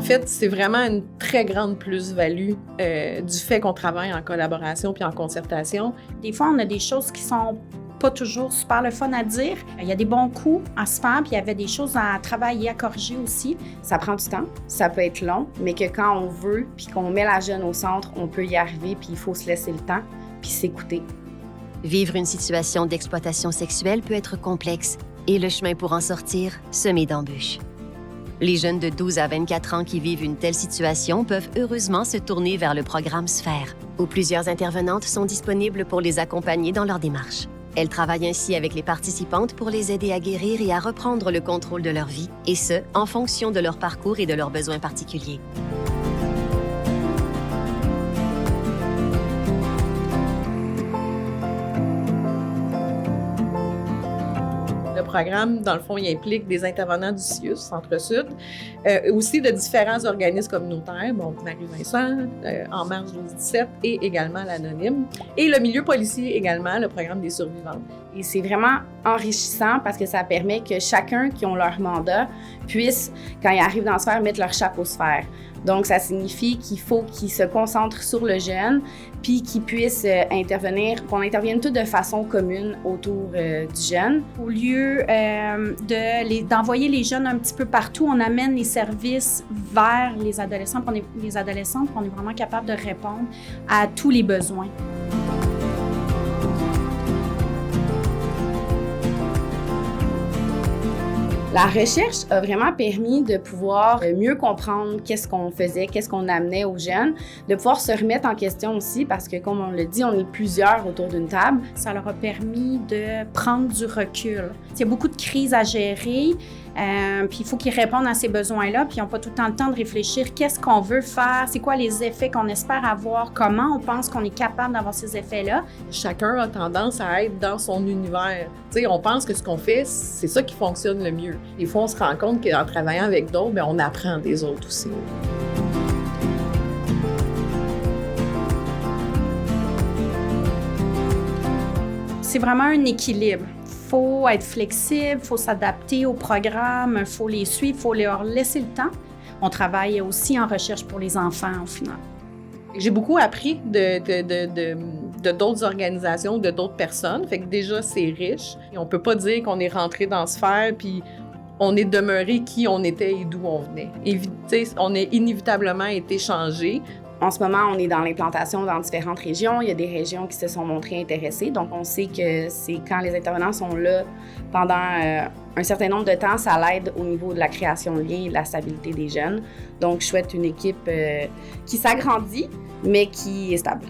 fait, c'est vraiment une très grande plus-value du fait qu'on travaille en collaboration puis en concertation. Des fois, on a des choses qui sont pas toujours super le fun à dire. Il y a des bons coups à se faire, puis il y avait des choses à travailler, à corriger aussi. Ça prend du temps, ça peut être long, mais que quand on veut, puis qu'on met la jeune au centre, on peut y arriver, puis il faut se laisser le temps, puis s'écouter. Vivre une situation d'exploitation sexuelle peut être complexe et le chemin pour en sortir, semé d'embûches. Les jeunes de 12 à 24 ans qui vivent une telle situation peuvent heureusement se tourner vers le programme Sphère, où plusieurs intervenantes sont disponibles pour les accompagner dans leur démarche. Elles travaillent ainsi avec les participantes pour les aider à guérir et à reprendre le contrôle de leur vie, et ce, en fonction de leur parcours et de leurs besoins particuliers. Le programme, dans le fond, il implique des intervenants du CIUS, Centre-Sud, aussi de différents organismes communautaires, bon, Marie-Vincent, En Marche 12-17 et également l'Anonyme. Et le milieu policier également, le programme des survivantes. Et c'est vraiment enrichissant parce que ça permet que chacun qui ont leur mandat puisse, quand ils arrivent dans la sphère, mettre leur chapeau sphère. Donc, ça signifie qu'il faut qu'ils se concentrent sur le jeune, puis qu'ils puissent intervenir, qu'on intervienne tous de façon commune autour du jeune. Au lieu d'envoyer les jeunes un petit peu partout, on amène les services vers les adolescents, puis les adolescentes, puis on est vraiment capable de répondre à tous les besoins. La recherche a vraiment permis de pouvoir mieux comprendre qu'est-ce qu'on faisait, qu'est-ce qu'on amenait aux jeunes, de pouvoir se remettre en question aussi parce que, comme on le dit, on est plusieurs autour d'une table. Ça leur a permis de prendre du recul. Il y a beaucoup de crises à gérer, puis il faut qu'ils répondent à ces besoins-là, puis ils n'ont pas tout le temps le temps de réfléchir qu'est-ce qu'on veut faire, c'est quoi les effets qu'on espère avoir, comment on pense qu'on est capable d'avoir ces effets-là. Chacun a tendance à être dans son univers. Tu sais, on pense que ce qu'on fait, c'est ça qui fonctionne le mieux. Des fois, on se rend compte qu'en travaillant avec d'autres, bien, on apprend des autres aussi. C'est vraiment un équilibre. Il faut être flexible, il faut s'adapter au programme, il faut les suivre, il faut leur laisser le temps. On travaille aussi en recherche pour les enfants au final. J'ai beaucoup appris de d'autres organisations, de d'autres personnes. Fait que déjà, c'est riche. Et on peut pas dire qu'on est rentré dans Sphère puis on est demeuré qui on était et d'où on venait. On a inévitablement été changé. En ce moment, on est dans l'implantation dans différentes régions. Il y a des régions qui se sont montrées intéressées. Donc, on sait que c'est quand les intervenants sont là pendant un certain nombre de temps, ça l'aide au niveau de la création de liens et de la stabilité des jeunes. Donc, je souhaite une équipe qui s'agrandit, mais qui est stable.